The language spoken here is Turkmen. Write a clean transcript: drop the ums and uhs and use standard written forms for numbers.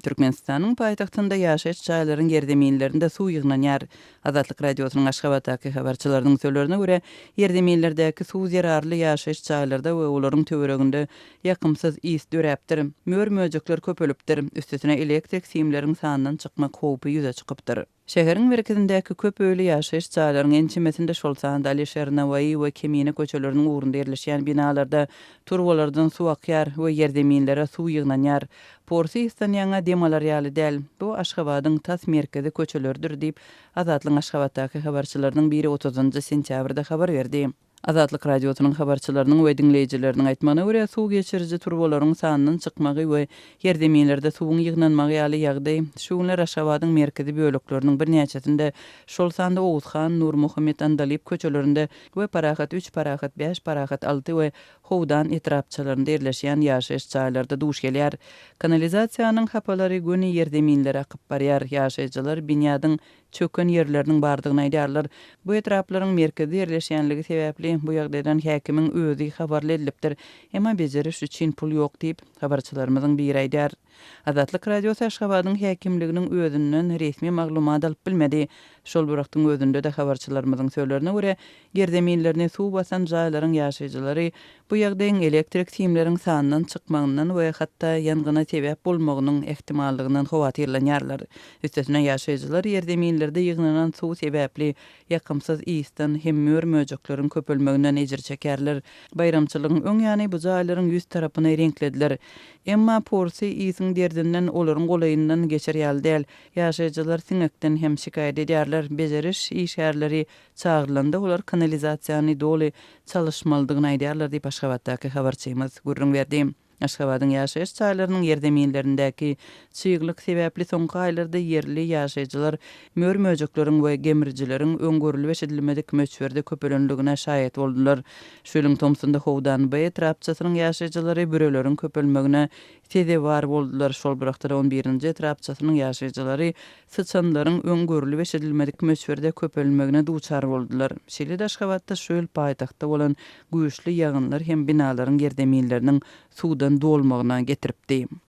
Türkmenistanyň paýtagtynda ýaşaýan çaýlaryň ýerdeminlerinde suw ýygnanar. Azatlyk radiosynyň Aşgabatdaky habarçylarynyň söýlerine görä, ýerdeminlerdäki suw zerarly ýaşaýan çaýlarda we olaryň töwereginde ýakymsyz is döräpdir. Möjekler köpelipdir. Üstesine elektrik simleriň sanynyň çykmak howpy ýüze çykypdyr. Şäheriň merkezindäki köp öýli ýaşaýan çaýlaryň ençimesinde şol sanda Alisher Navaý we Kemine köçeleriniň ugrunda ýerleşýän binalarda turbalardan suw akýar we ýerdeminlere suw ýygnanýar. Porsi istaniýana demalar ýaly däl. Bu Aşgabatyň tas merkezi köçelerdir diýip Azatlyň Aşgabatdaky habarçylarynyň biri 30-njy sentýabrda habar berdi. Azatlyk radiosynyň habarçylarynyň we dinleýijileriniň aýtmagyna görä, suw geçiriji turbalaryň sanynyň çykmagy we ýerdeminlerde suwun ýygnanmagy ýaly ýagdaý şu günler Aşgabatyň merkezi bölekleriniň bir näçesinde şol sanda Oğuzhan, Nur Muhammed Andalyp köçelerinde we Parahat 3, Parahat 5, Parahat 6 we Howdan etrapçylarynda ýerleşýän ýaşaýan çaýlarda duş gelýär. Kanalizasiýanyň hapalary göni ýerdeminlere akyp barýar. Ýaşaýjylar binýadyň çöken ýerleriniň bardygyny aýdarlar. Bu etraplaryň merkezi ýerleşýänligi sebäpli bu ýagdaýdan häkimiň özi habarly edilipdir. Emma beceriş üçin pul ýok diýip habarçylarymyzyň biri aýdar. Azatlyk radiosu Aşgabatyň häkimliginiň özünden resmi maglumat alyp bilmedi. Şol wagtyň özünde de habarçylarymyzyň söýlerine görä, ýerdeminlerine suw basan jaýlaryň ýaşaýjylary bu ýagdaýyň elektrik simleriň sanynyň çykmagyndan we hatda ýangyna sebäp bolmagynyň ehtimallygyndan howatyrlanýarlar. Üstesine ýaşaýjylar ýerdeminlerde ýygnanan suw sebäpli ýakymsyz isden hem möjeklerin köpelmeginden ejir çekerler. Bayramçylygyň öň ýany bu jaýlaryň ýüz tarapyna renklediler. Emma porsi isiň derdinden olaryň golayyndan geçer ýaly däl. Ýaşaýjylar siňekden hem şikaýet edýärler. Beceriş işgärleri çağırylanda olar kanalizasiýany doly çalışmalydygyny aýdýarlar diýip Aşgabatdaky habarçymyz gurrun berdi. Aşgabatyň ýaşaýan çaýlarynyň ýerdeminlerindäki çyýglyk sebäpli soňky aýlarda yerli ýaşaýjylar möjeklerin we gemirjileriň öňgörülip eşidilmedik möçberde köpelenligine şaýat boldular. Şöýlüň Tomsonda Howdan we etrapçysynyň ýaşaýjylary büreleriň köpelmegine sede bar boldular. Şol birakda 11-nji etrapçysynyň ýaşaýjylary sıçanlaryň öňgörülip eşidilmedik möçberde köpelmegine duçar boldular. Şeýle Aşgabatda şöýl paýtagtda bolan güýçli ýagynlar hem binalaryň ýerdeminleriniň suwdan dolmagyna getiripdi.